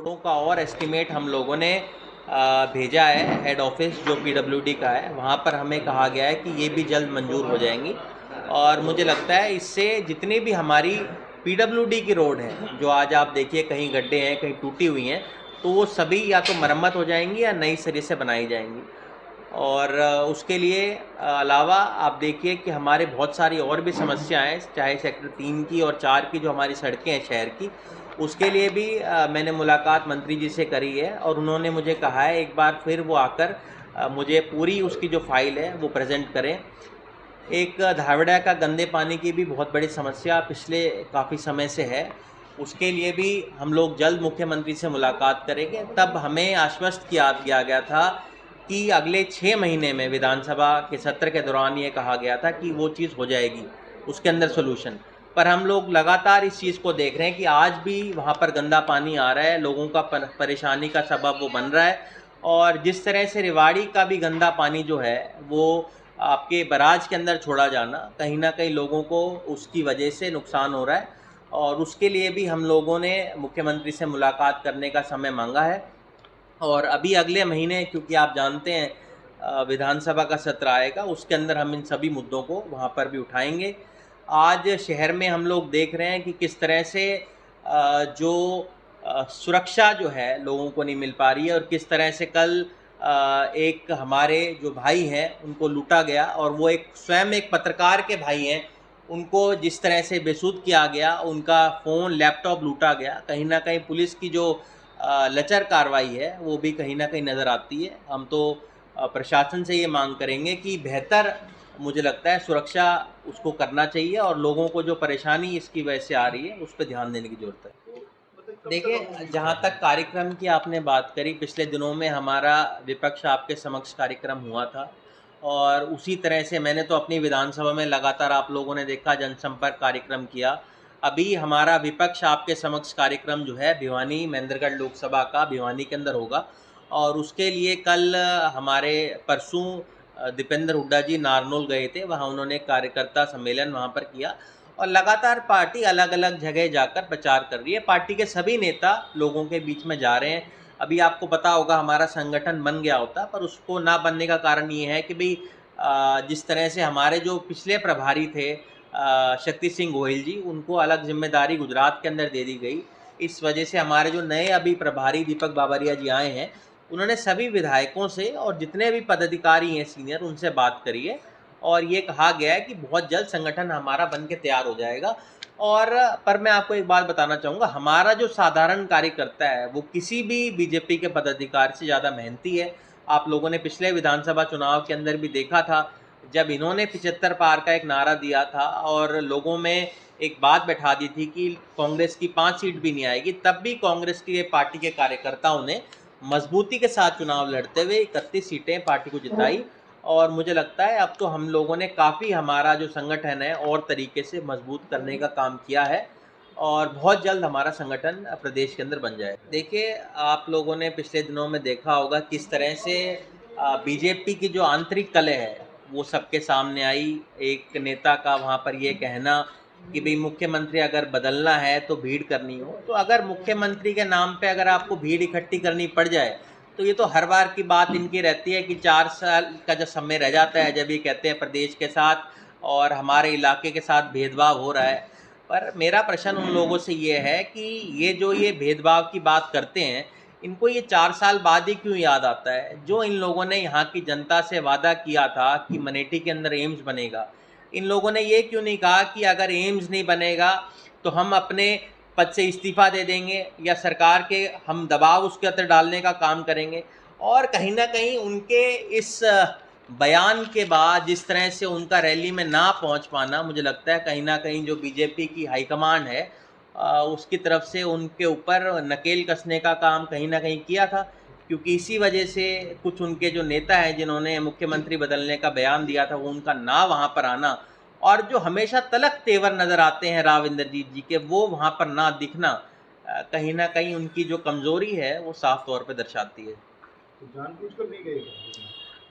करोड़ों का और एस्टिमेट हम लोगों ने भेजा है हेड ऑफिस जो पीडब्ल्यूडी का है, वहाँ पर हमें कहा गया है कि ये भी जल्द मंजूर हो जाएंगी। और मुझे लगता है इससे जितनी भी हमारी पीडब्ल्यूडी की रोड है, जो आज आप देखिए कहीं गड्ढे हैं, कहीं टूटी हुई हैं, तो वो सभी या तो मरम्मत हो जाएंगी या नई सिरे से बनाई जाएंगी। और उसके लिए अलावा आप देखिए कि हमारे बहुत सारी और भी समस्याएं हैं, चाहे सेक्टर 3 की और 4 की जो हमारी सड़कें हैं शहर की, उसके लिए भी मैंने मुलाकात मंत्री जी से करी है और उन्होंने मुझे कहा है एक बार फिर वो आकर मुझे पूरी उसकी जो फाइल है वो प्रेजेंट करें। एक धावड़ा का गंदे पानी की भी बहुत बड़ी समस्या पिछले काफ़ी समय से है, उसके लिए भी हम लोग जल्द मुख्यमंत्री से मुलाकात करेंगे। तब हमें आश्वस्त किया गया था कि अगले 6 महीने में विधानसभा के सत्र के दौरान ये कहा गया था कि वो चीज़ हो जाएगी, उसके अंदर सोल्यूशन। पर हम लोग लगातार इस चीज़ को देख रहे हैं कि आज भी वहाँ पर गंदा पानी आ रहा है, लोगों का परेशानी का सबब वो बन रहा है। और जिस तरह से रेवाड़ी का भी गंदा पानी जो है वो आपके बराज के अंदर छोड़ा जाना, कहीं ना कहीं लोगों को उसकी वजह से नुकसान हो रहा है। और उसके लिए भी हम लोगों ने मुख्यमंत्री से मुलाकात करने का समय मांगा है। और अभी अगले महीने, क्योंकि आप जानते हैं विधानसभा का सत्र आएगा, उसके अंदर हम इन सभी मुद्दों को वहाँ पर भी उठाएंगे। आज शहर में हम लोग देख रहे हैं कि किस तरह से जो सुरक्षा जो है लोगों को नहीं मिल पा रही है, और किस तरह से कल एक हमारे जो भाई हैं उनको लूटा गया, और वो एक स्वयं एक पत्रकार के भाई हैं, उनको जिस तरह से बेसुध किया गया, उनका फ़ोन लैपटॉप लूटा गया। कहीं ना कहीं पुलिस की जो लचर कार्रवाई है वो भी कहीं ना कहीं नज़र आती है। हम तो प्रशासन से ये मांग करेंगे कि बेहतर, मुझे लगता है, सुरक्षा उसको करना चाहिए, और लोगों को जो परेशानी इसकी वजह से आ रही है उस पर ध्यान देने की ज़रूरत है। देखिए, जहाँ तक कार्यक्रम की आपने बात करी, पिछले दिनों में हमारा विपक्ष आपके समक्ष कार्यक्रम हुआ था, और उसी तरह से मैंने तो अपनी विधानसभा में लगातार, आप लोगों ने देखा, जनसंपर्क कार्यक्रम किया। अभी हमारा विपक्ष आपके समक्ष कार्यक्रम जो है भिवानी महेंद्रगढ़ लोकसभा का भिवानी के अंदर होगा, और उसके लिए कल हमारे परसों दीपेंद्र हुड्डा जी नारनौल गए थे, वहाँ उन्होंने कार्यकर्ता सम्मेलन वहाँ पर किया। और लगातार पार्टी अलग अलग जगह जाकर प्रचार कर रही है, पार्टी के सभी नेता लोगों के बीच में जा रहे हैं। अभी आपको पता होगा हमारा संगठन बन गया होता, पर उसको ना बनने का कारण ये है कि भाई जिस तरह से हमारे जो पिछले प्रभारी थे शक्ति सिंह गोहिल जी, उनको अलग जिम्मेदारी गुजरात के अंदर दे दी गई। इस वजह से हमारे जो नए अभी प्रभारी दीपक बाबरिया जी आए हैं, उन्होंने सभी विधायकों से और जितने भी पदाधिकारी हैं सीनियर, उनसे बात करी है, और ये कहा गया है कि बहुत जल्द संगठन हमारा बन के तैयार हो जाएगा। और पर मैं आपको एक बात बताना चाहूँगा, हमारा जो साधारण कार्यकर्ता है वो किसी भी बीजेपी के पदाधिकारी से ज़्यादा मेहनती है। आप लोगों ने पिछले विधानसभा चुनाव के अंदर भी देखा था, जब इन्होंने 75 पार का एक नारा दिया था और लोगों में एक बात बैठा दी थी कि कांग्रेस की 5 सीट भी नहीं आएगी, तब भी कांग्रेस की पार्टी के कार्यकर्ताओं ने मजबूती के साथ चुनाव लड़ते हुए 31 सीटें पार्टी को जिताई। और मुझे लगता है अब तो हम लोगों ने काफ़ी हमारा जो संगठन है और तरीके से मजबूत करने का काम किया है, और बहुत जल्द हमारा संगठन प्रदेश के अंदर बन जाए। देखिए, आप लोगों ने पिछले दिनों में देखा होगा किस तरह से बीजेपी की जो आंतरिक कलह है वो सबके सामने आई। एक नेता का वहाँ पर ये कहना कि भाई मुख्यमंत्री अगर बदलना है तो भीड़ करनी हो, तो अगर मुख्यमंत्री के नाम पे अगर आपको भीड़ इकट्ठी करनी पड़ जाए, तो ये तो हर बार की बात इनकी रहती है कि 4 साल का जब समय रह जाता है, जब ये कहते हैं प्रदेश के साथ और हमारे इलाके के साथ भेदभाव हो रहा है। पर मेरा प्रश्न उन लोगों से ये है कि ये भेदभाव की बात करते हैं, इनको ये 4 साल बाद ही क्यों याद आता है? जो इन लोगों ने यहाँ की जनता से वादा किया था कि मनेठी के अंदर एम्स बनेगा, इन लोगों ने ये क्यों नहीं कहा कि अगर एम्स नहीं बनेगा तो हम अपने पद से इस्तीफ़ा दे देंगे, या सरकार के हम दबाव उसके अंदर डालने का काम करेंगे। और कहीं ना कहीं उनके इस बयान के बाद जिस तरह से उनका रैली में ना पहुंच पाना, मुझे लगता है कहीं ना कहीं जो बीजेपी की हाईकमान है उसकी तरफ से उनके ऊपर नकेल कसने का काम कहीं ना कहीं किया था। क्योंकि इसी वजह से कुछ उनके जो नेता हैं जिन्होंने मुख्यमंत्री बदलने का बयान दिया था, वो उनका ना वहाँ पर आना, और जो हमेशा तलक तेवर नज़र आते हैं राव इंद्रजीत जी के, वो वहाँ पर ना दिखना, कहीं ना कहीं उनकी जो कमज़ोरी है वो साफ तौर पे दर्शाती है। तो जानबूझकर नहीं गए?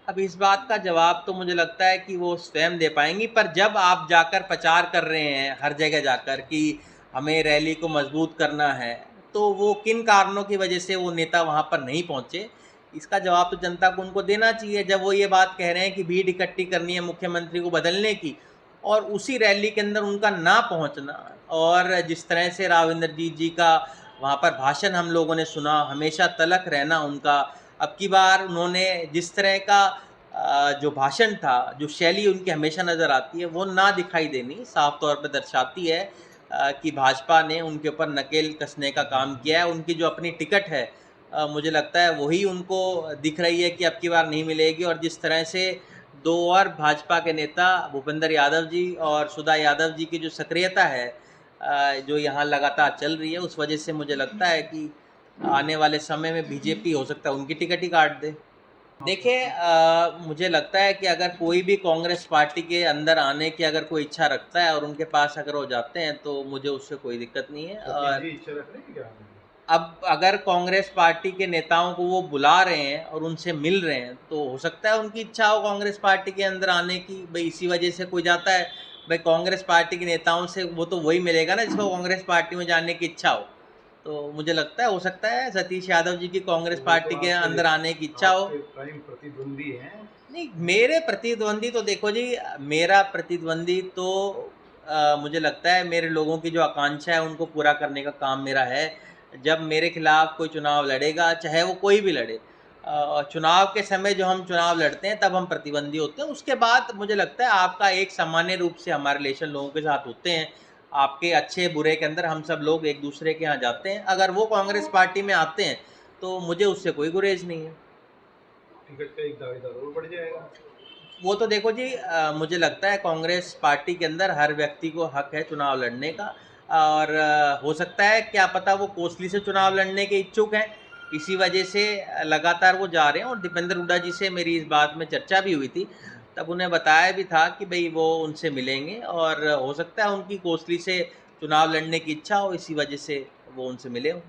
अब इस बात का जवाब तो मुझे लगता है कि वो स्वयं दे पाएंगी, पर जब आप जाकर प्रचार कर रहे हैं हर जगह जाकर कि हमें रैली को मजबूत करना है, तो वो किन कारणों की वजह से वो नेता वहाँ पर नहीं पहुँचे, इसका जवाब तो जनता को उनको देना चाहिए। जब वो ये बात कह रहे हैं कि भीड़ इकट्ठी करनी है मुख्यमंत्री को बदलने की, और उसी रैली के अंदर उनका ना पहुँचना, और जिस तरह से राव इंद्रजीत जी का वहाँ पर भाषण हम लोगों ने सुना, हमेशा तलख रहना उनका। अब की बार उन्होंने जिस तरह का जो भाषण था, जो शैली उनकी हमेशा नज़र आती है, वो ना दिखाई देनी साफ तौर पे दर्शाती है कि भाजपा ने उनके ऊपर नकेल कसने का काम किया है। उनकी जो अपनी टिकट है, मुझे लगता है वही उनको दिख रही है कि अब की बार नहीं मिलेगी। और जिस तरह से 2 और भाजपा के नेता भूपेंद्र यादव जी और सुधा यादव जी की जो सक्रियता है, जो यहाँ लगातार चल रही है, उस वजह से मुझे लगता है कि आने वाले समय में बीजेपी हो सकता है उनकी टिकट ही काट दे। देखिए, मुझे लगता है कि अगर कोई भी कांग्रेस पार्टी के अंदर आने की अगर कोई इच्छा रखता है और उनके पास अगर वो जाते हैं, तो मुझे उससे कोई दिक्कत नहीं है। सतीश और जी इच्छा रख रहे हैं क्या? अब अगर कांग्रेस पार्टी के नेताओं को वो बुला रहे हैं और उनसे मिल रहे हैं, तो हो सकता है उनकी इच्छा हो कांग्रेस पार्टी के अंदर आने की। भाई इसी वजह से कोई जाता है, भाई कांग्रेस पार्टी के नेताओं से वो तो वही मिलेगा ना जिसको कांग्रेस पार्टी में जाने की इच्छा हो। तो मुझे लगता है हो सकता है सतीश यादव जी की कांग्रेस वो पार्टी तो के अंदर आने की इच्छा हो। आपके प्राइम प्रतिद्वंदी हैं। नहीं, मेरे प्रतिद्वंदी तो देखो जी, मेरा प्रतिद्वंदी तो मुझे लगता है मेरे लोगों की जो आकांक्षा है उनको पूरा करने का काम मेरा है। जब मेरे खिलाफ कोई चुनाव लड़ेगा, चाहे वो कोई भी लड़े, चुनाव के समय जो हम चुनाव लड़ते हैं तब हम प्रतिद्वंदी होते हैं। उसके बाद मुझे लगता है आपका एक सामान्य रूप से हमारे रिलेशन लोगों के साथ होते हैं। आपके अच्छे बुरे के अंदर हम सब लोग एक दूसरे के यहाँ जाते हैं। अगर वो कांग्रेस पार्टी में आते हैं तो मुझे उससे कोई गुरेज नहीं है। टिकट का एक दावेदार और बढ़ जाएगा। वो तो देखो जी, मुझे लगता है कांग्रेस पार्टी के अंदर हर व्यक्ति को हक है चुनाव लड़ने का। और हो सकता है क्या पता वो कोसली से चुनाव लड़ने के इच्छुक हैं, इसी वजह से लगातार वो जा रहे हैं। और दीपेंद्र हुड्डा जी से मेरी इस बात में चर्चा भी हुई थी, तब उन्हें बताया भी था कि भाई वो उनसे मिलेंगे, और हो सकता है उनकी कोसली से चुनाव लड़ने की इच्छा हो, इसी वजह से वो उनसे मिले हों।